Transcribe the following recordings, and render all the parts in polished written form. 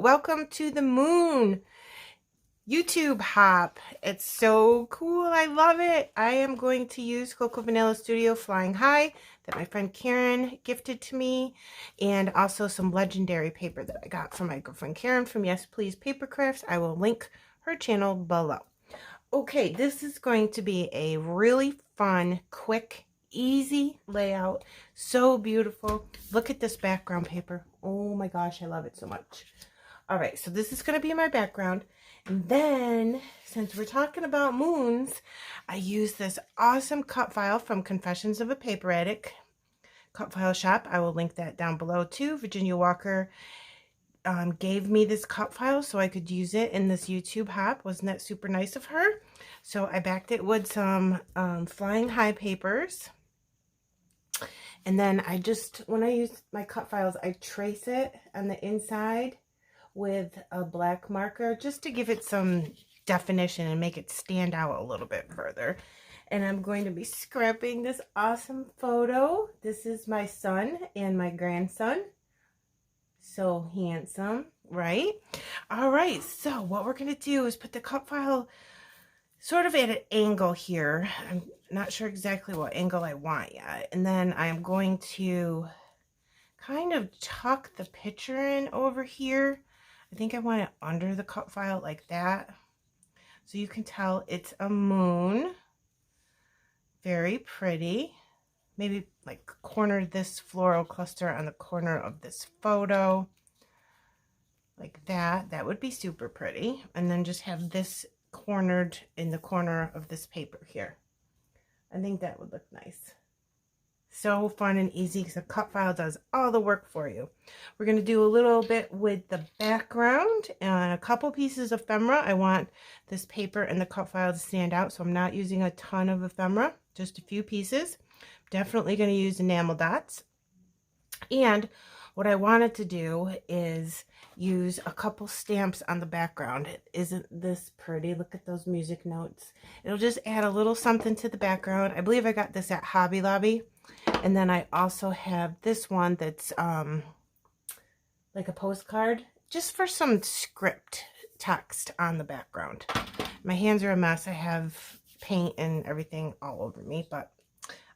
welcome to the moon YouTube hop. It's so cool. I love it. I am going to use Cocoa Vanilla Studio Flying High that my friend Karen gifted to me, and also some legendary paper that I got from my girlfriend Karen from Yes Please Paper Crafts. I will link her channel below. Okay, this is going to be a really fun, quick, easy layout. So beautiful. Look at this background paper. Oh my gosh, I love it so much. All right, so this is going to be my background. And then, since we're talking about moons, I use this awesome cut file from Confessions of a Paper Addict cut file shop. I will link that down below too. Virginia Walker gave me this cut file so I could use it in this YouTube hop. Wasn't that super nice of her? So I backed it with some Flying High papers. And then when I use my cut files, I trace it on the inside with a black marker just to give it some definition and make it stand out a little bit further. And I'm going to be scrapping this awesome photo. This is my son and my grandson. So handsome, right? All right, so what we're going to do is put the cut file sort of at an angle here. I'm not sure exactly what angle I want yet. And then I'm going to kind of tuck the picture in over here. I think I want it under the cut file like that. So you can tell it's a moon. Very pretty. Maybe like corner this floral cluster on the corner of this photo. Like that. That would be super pretty. And then just have this cornered in the corner of this paper here. I think that would look nice. So fun and easy because the cut file does all the work for you. We're going to do a little bit with the background and a couple pieces of ephemera. I want this paper and the cut file to stand out, so I'm not using a ton of ephemera, just a few pieces. Definitely going to use enamel dots. And what I wanted to do is use a couple stamps on the background. Isn't this pretty? Look at those music notes. It'll just add a little something to the background. I believe I got this at Hobby Lobby. And then I also have this one that's like a postcard, just for some script text on the background. My hands are a mess. I have paint and everything all over me, but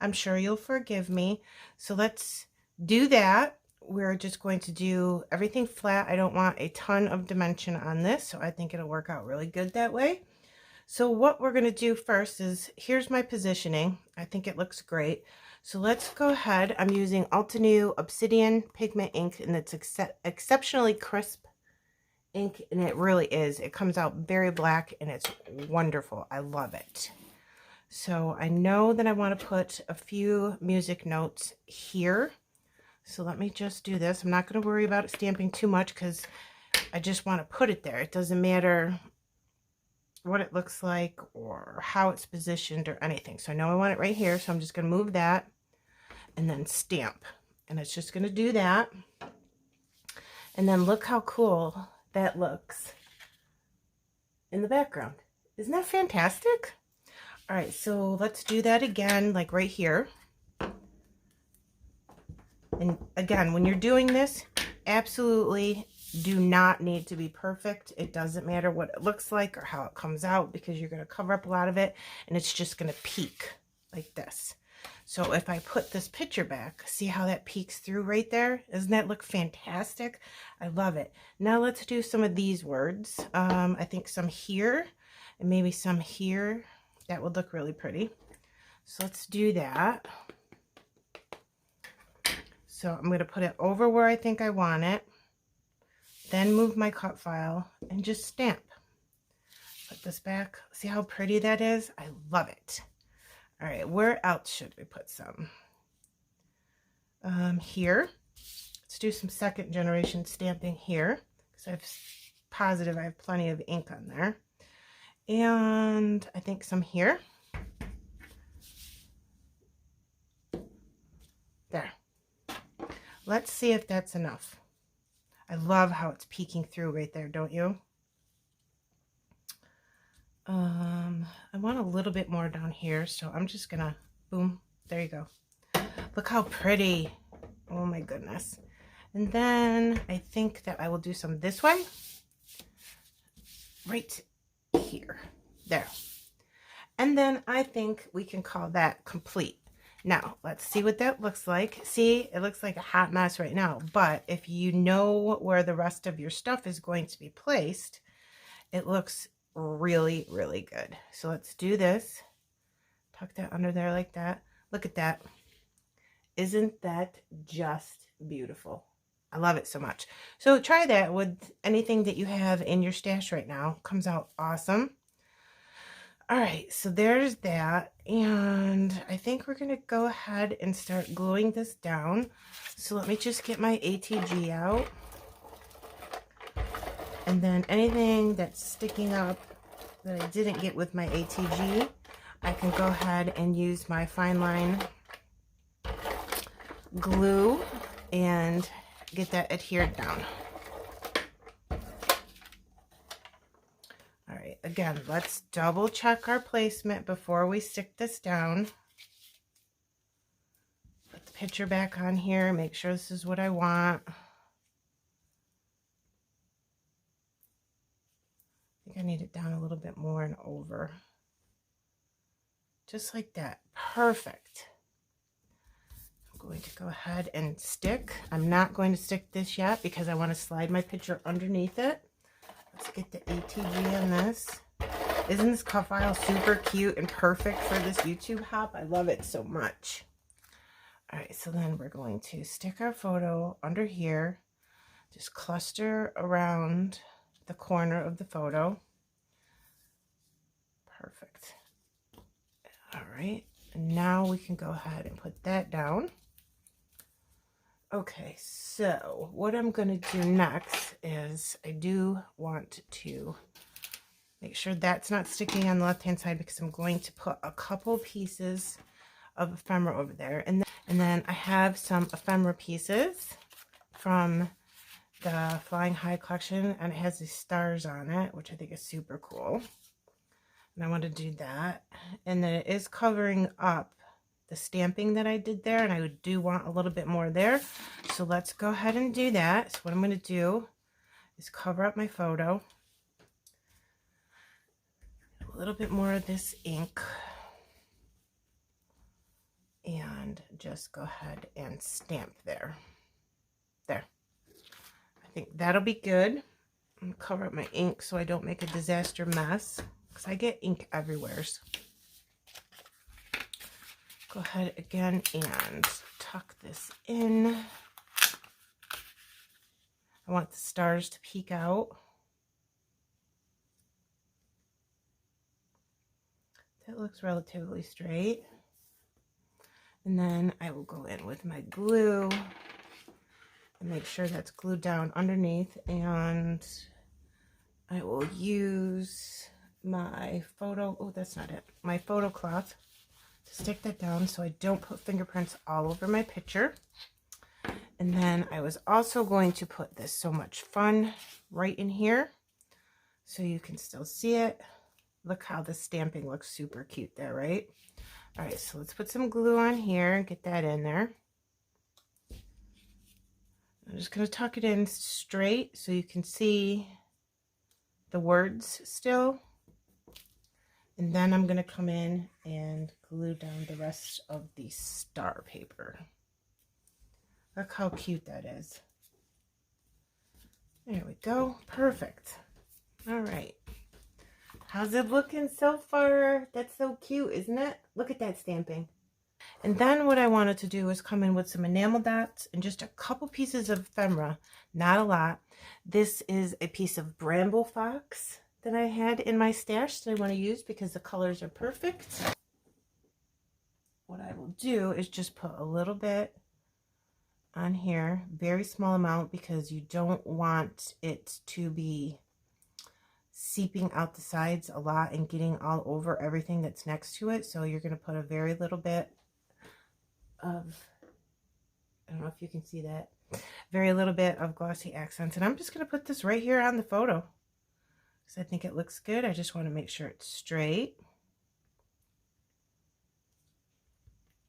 I'm sure you'll forgive me. So let's do that. We're just going to do everything flat. I don't want a ton of dimension on this, so I think it'll work out really good that way. So what we're going to do first is, here's my positioning. I think it looks great. So let's go ahead. I'm using Altenew Obsidian Pigment ink, and it's exceptionally crisp ink, and it really is. It comes out very black, and it's wonderful. I love it. So I know that I want to put a few music notes here. So let me just do this. I'm not going to worry about it stamping too much because I just want to put it there. It doesn't matter what it looks like or how it's positioned or anything. So I know I want it right here, so I'm just going to move that and then stamp. And it's just going to do that. And then look how cool that looks in the background. Isn't that fantastic? All right, so let's do that again, like right here. And again, when you're doing this, absolutely do not need to be perfect. It doesn't matter what it looks like or how it comes out, because you're going to cover up a lot of it and it's just going to peek like this. So if I put this picture back, see how that peeks through right there? Doesn't that look fantastic? I love it. Now let's do some of these words. I think some here and maybe some here. That would look really pretty. So let's do that. So I'm going to put it over where I think I want it. Then move my cut file and just stamp. Put this back. See how pretty that is? I love it. All right, where else should we put some? Here. Let's do some second generation stamping here, because I'm positive I have plenty of ink on there. And I think some here. There. Let's see if that's enough. I love how it's peeking through right there, don't you? I want a little bit more down here, so I'm just gonna, boom, there you go. Look how pretty. Oh my goodness. And then I think that I will do some this way. Right here. There. And then I think we can call that complete. Now, let's see what that looks like. See, it looks like a hot mess right now. But if you know where the rest of your stuff is going to be placed, it looks really, really good. So let's do this. Tuck that under there like that. Look at that. Isn't that just beautiful? I love it so much. So try that with anything that you have in your stash right now. Comes out awesome. All right, so there's that. And I think we're going to go ahead and start gluing this down. So let me just get my ATG out. And then anything that's sticking up that I didn't get with my ATG, I can go ahead and use my fine line glue and get that adhered down. All right, again, let's double check our placement before we stick this down. Put the picture back on here, make sure this is what I want. I think I need it down a little bit more and over. Just like that. Perfect. I'm going to go ahead and stick. I'm not going to stick this yet because I want to slide my picture underneath it. Let's get the ATG on this. Isn't this cut file super cute and perfect for this YouTube hop? I love it so much. All right, so then we're going to stick our photo under here. Just cluster around the corner of the photo. Perfect. All right, and now we can go ahead and put that down. Okay, so what I'm going to do next is I do want to make sure that's not sticking on the left-hand side because I'm going to put a couple pieces of ephemera over there. And then I have some ephemera pieces from the Flying High collection, and it has these stars on it, which I think is super cool. And I want to do that. And then it is covering up the stamping that I did there, and I do want a little bit more there. So let's go ahead and do that. So what I'm going to do is cover up my photo. A little bit more of this ink. And just go ahead and stamp there. There. I think that'll be good. I'm going to cover up my ink so I don't make a disaster mess, because I get ink everywhere. So go ahead again and tuck this in. I want the stars to peek out. That looks relatively straight. And then I will go in with my glue and make sure that's glued down underneath. And I will use my photo, oh, that's not it, my photo cloth to stick that down so I don't put fingerprints all over my picture. And then I was also going to put this So Much Fun right in here so you can still see it. Look how the stamping looks super cute there, right? All right, so let's put some glue on here and get that in there. I'm just going to tuck it in straight so you can see the words still. And then I'm going to come in and glue down the rest of the star paper. Look how cute that is. There we go. Perfect. All right. How's it looking so far? That's so cute, isn't it? Look at that stamping. And then what I wanted to do is come in with some enamel dots and just a couple pieces of ephemera, not a lot. This is a piece of Bramble Fox that I had in my stash that I want to use because the colors are perfect. What I will do is just put a little bit on here, very small amount, because you don't want it to be seeping out the sides a lot and getting all over everything that's next to it. So you're going to put a very little bit of, I don't know if you can see that, very little bit of glossy accents. And I'm just going to put this right here on the photo because I think it looks good. I just want to make sure it's straight.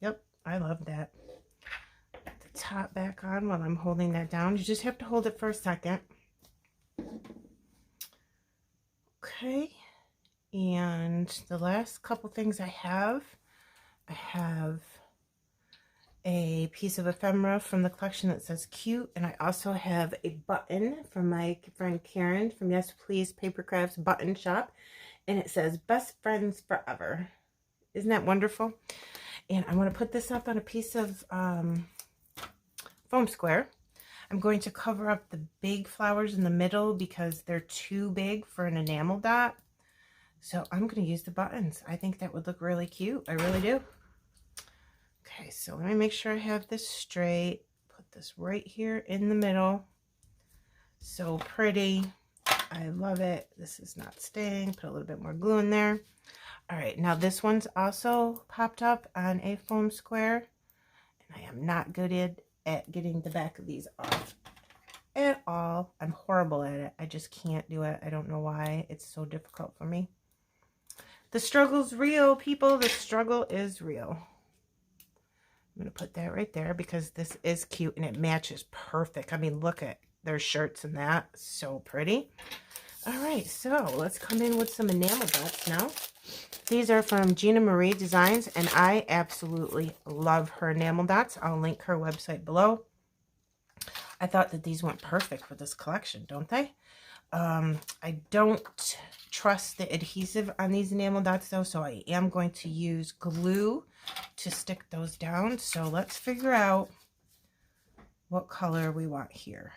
Yep, I love that. top back on while I'm holding that down. You just have to hold it for a second. Okay, and the last couple things I have a piece of ephemera from the collection that says cute, and I also have a button from my friend Karen from Yes Please Paper Crafts Button Shop, and it says best friends forever. Isn't that wonderful? And I want to put this up on a piece of foam square. I'm going to cover up the big flowers in the middle because they're too big for an enamel dot. So I'm going to use the buttons. I think that would look really cute. I really do. Okay, so let me make sure I have this straight. Put this right here in the middle. So pretty. I love it. This is not staying. Put a little bit more glue in there. All right, now this one's also popped up on a foam square. And I am not good at getting the back of these off at all. I'm horrible at it. I just can't do it. I don't know why. It's so difficult for me. The struggle's real, people. The struggle is real. I'm going to put that right there because this is cute and it matches perfect. I mean, look at their shirts and that. So pretty. All right, so let's come in with some enamel dots now. These are from Gina Marie Designs, and I absolutely love her enamel dots. I'll link her website below. I thought that these went perfect with this collection, don't they? I don't trust the adhesive on these enamel dots though, so I am going to use glue to stick those down. So let's figure out what color we want here.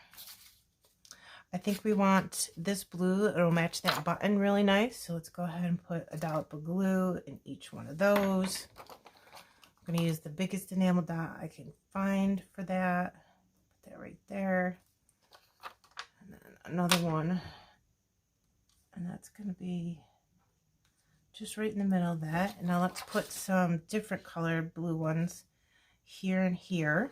I think we want this blue. It'll match that button really nice. So let's go ahead and put a dollop of glue in each one of those. I'm going to use the biggest enamel dot I can find for that. Put that right there. And then another one. And that's going to be just right in the middle of that. And now let's put some different colored blue ones here and here.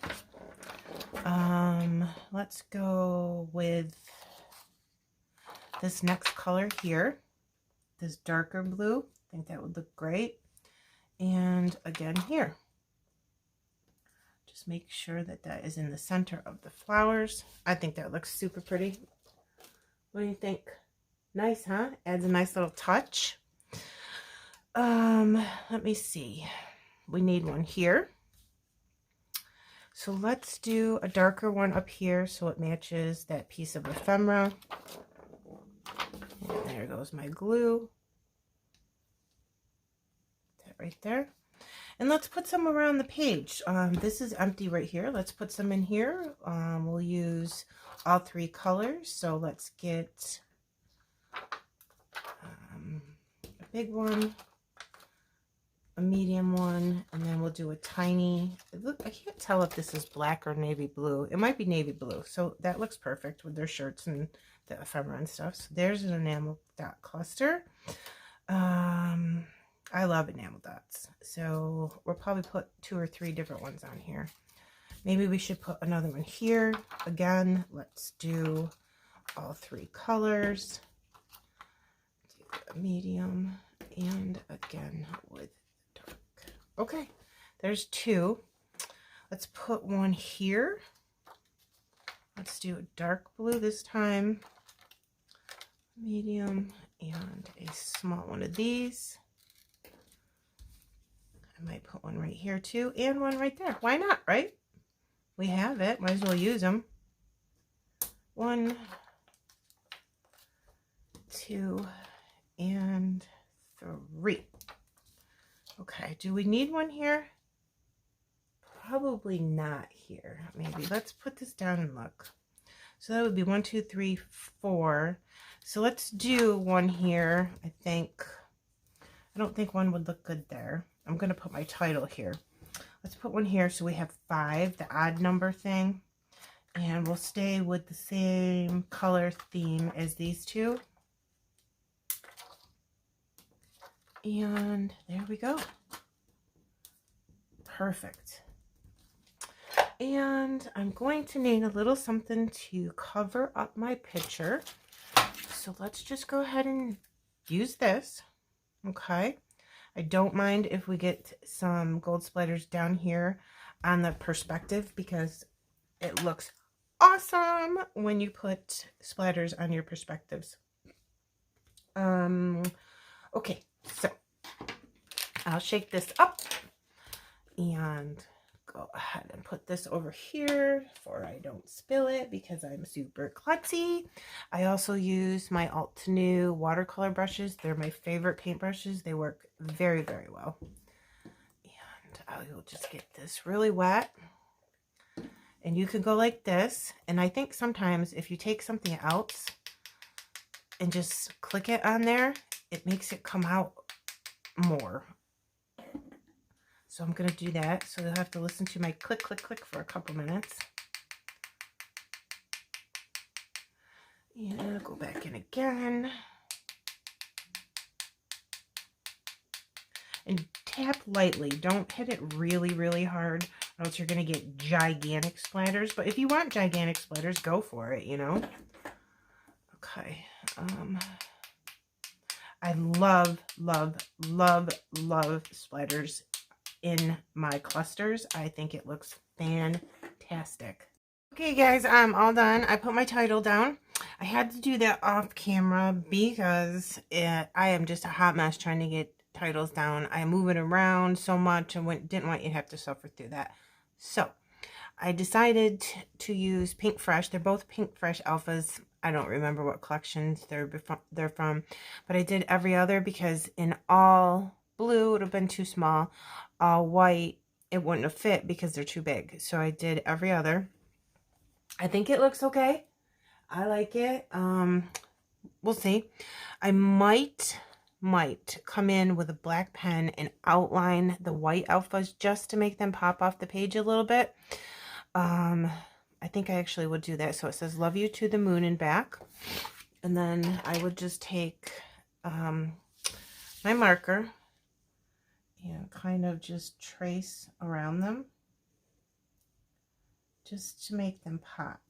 Let's go with this next color here, this darker blue. I think that would look great. And again here. Just make sure that that is in the center of the flowers. I think that looks super pretty. What do you think? Nice, huh? Adds a nice little touch. Let me see. We need one here. So let's do a darker one up here so it matches that piece of ephemera. And there goes my glue. That right there. And let's put some around the page. This is empty right here. Let's put some in here. We'll use all three colors. So let's get a big one, a medium one, and then we'll do a tiny, look, I can't tell if this is black or navy blue. It might be navy blue. So that looks perfect with their shirts and the ephemera and stuff. So there's an enamel dot cluster. I love enamel dots. So we'll probably put 2 or 3 different ones on here. Maybe we should put another one here. Again, let's do all 3 colors. Do a medium and again with dark. Okay, there's 2. Let's put one here. Let's do a dark blue this time. Medium and a small one of these. I might put one right here too, and one right there. Why not, right? We have it. Might as well use them. 1, 2, and 3. Okay, do we need one here? Probably not here. Maybe. Let's put this down and look. So that would be 1, 2, 3, 4. So let's do one here. I don't think one would look good there. I'm going to put my title here. Let's put one here so we have 5, the odd number thing. And we'll stay with the same color theme as these 2. And there we go. Perfect. And I'm going to need a little something to cover up my picture. So let's just go ahead and use this. Okay. I don't mind if we get some gold splatters down here on the perspective because it looks awesome when you put splatters on your perspectives. Okay, so I'll shake this up and go ahead and put this over here before I don't spill it because I'm super klutzy. I also use my Altenew watercolor brushes. They're my favorite paint brushes. They work very, very well. And I will just get this really wet. And you can go like this. And I think sometimes if you take something else and just click it on there, it makes it come out more. So I'm going to do that. So you'll have to listen to my click, click, click for a couple minutes. And I'll go back in again. And tap lightly. Don't hit it really, really hard, or else you're going to get gigantic splatters. But if you want gigantic splatters, go for it, you know. Okay. I love, love, love, love splatters in my clusters. I think it looks fantastic. Okay guys, I'm all done. I put my title down. I had to do that off camera because I am just a hot mess trying to get titles down. I move it around so much and didn't want you to have to suffer through that. So I decided to use Pink Fresh. They're both Pink Fresh Alphas. I don't remember what collections they're from, but I did every other because in all blue it would have been too small. All white it wouldn't have fit because they're too big. So I did every other. I think it looks okay. I like it. We'll see. I might come in with a black pen and outline the white alphas just to make them pop off the page a little bit. I think I actually would do that. So it says love you to the moon and back. And then I would just take my marker and kind of just trace around them just to make them pop.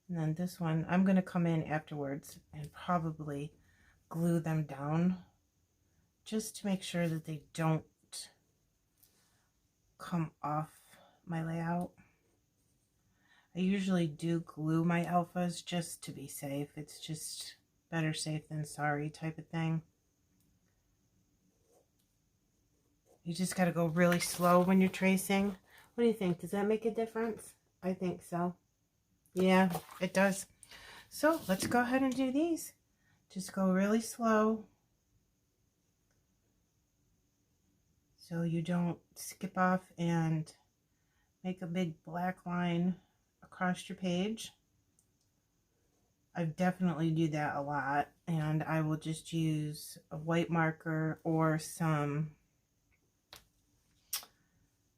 And then this one, I'm going to come in afterwards and probably glue them down just to make sure that they don't come off my layout. I usually do glue my alphas just to be safe. It's just better safe than sorry type of thing. You just got to go really slow when you're tracing. What do you think? Does that make a difference? I think so. Yeah, it does. So let's go ahead and do these. Just go really slow so you don't skip off and make a big black line across your page. I definitely do that a lot, and I will just use a white marker or some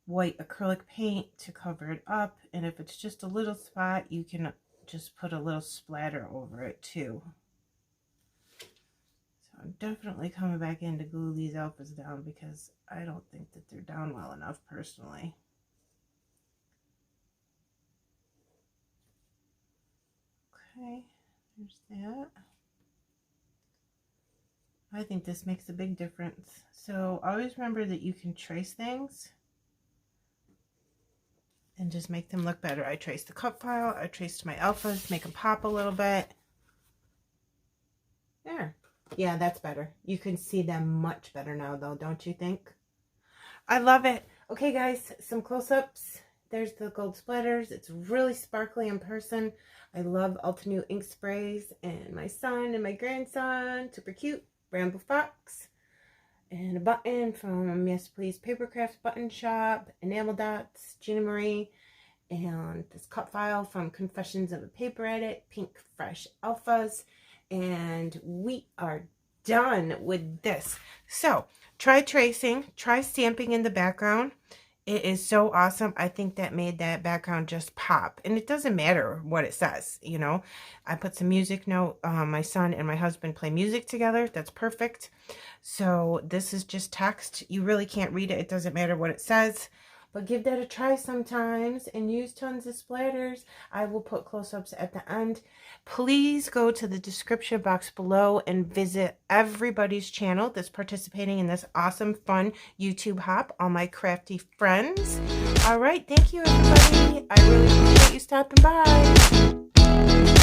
white acrylic paint to cover it up, and if it's just a little spot, you can just put a little splatter over it too. So I'm definitely coming back in to glue these alphas down because I don't think that they're down well enough personally. Okay, there's that. I think this makes a big difference. So always remember that you can trace things and just make them look better. I traced the cut file, I traced my alphas, make them pop a little bit. There. Yeah, that's better. You can see them much better now though, don't you think? I love it. Okay guys, some close-ups. There's the gold splatters. It's really sparkly in person. I love Altenew ink sprays, and my son and my grandson, super cute, Bramble Fox. And a button from Yes Please Papercraft Button Shop, Enamel Dots, Gina Marie, and this cut file from Confessions of a Paper Edit, Pink Fresh Alphas, and we are done with this. So try tracing, try stamping in the background. It is so awesome. I think that made that background just pop. And it doesn't matter what it says, you know. I put some music note. My son and my husband play music together. That's perfect. So this is just text. You really can't read it. It doesn't matter what it says. but give that a try sometimes and use tons of splatters. I will put close-ups at the end. Please go to the description box below and visit everybody's channel that's participating in this awesome, fun YouTube hop, all my crafty friends. All right, thank you, everybody. I really appreciate you stopping by.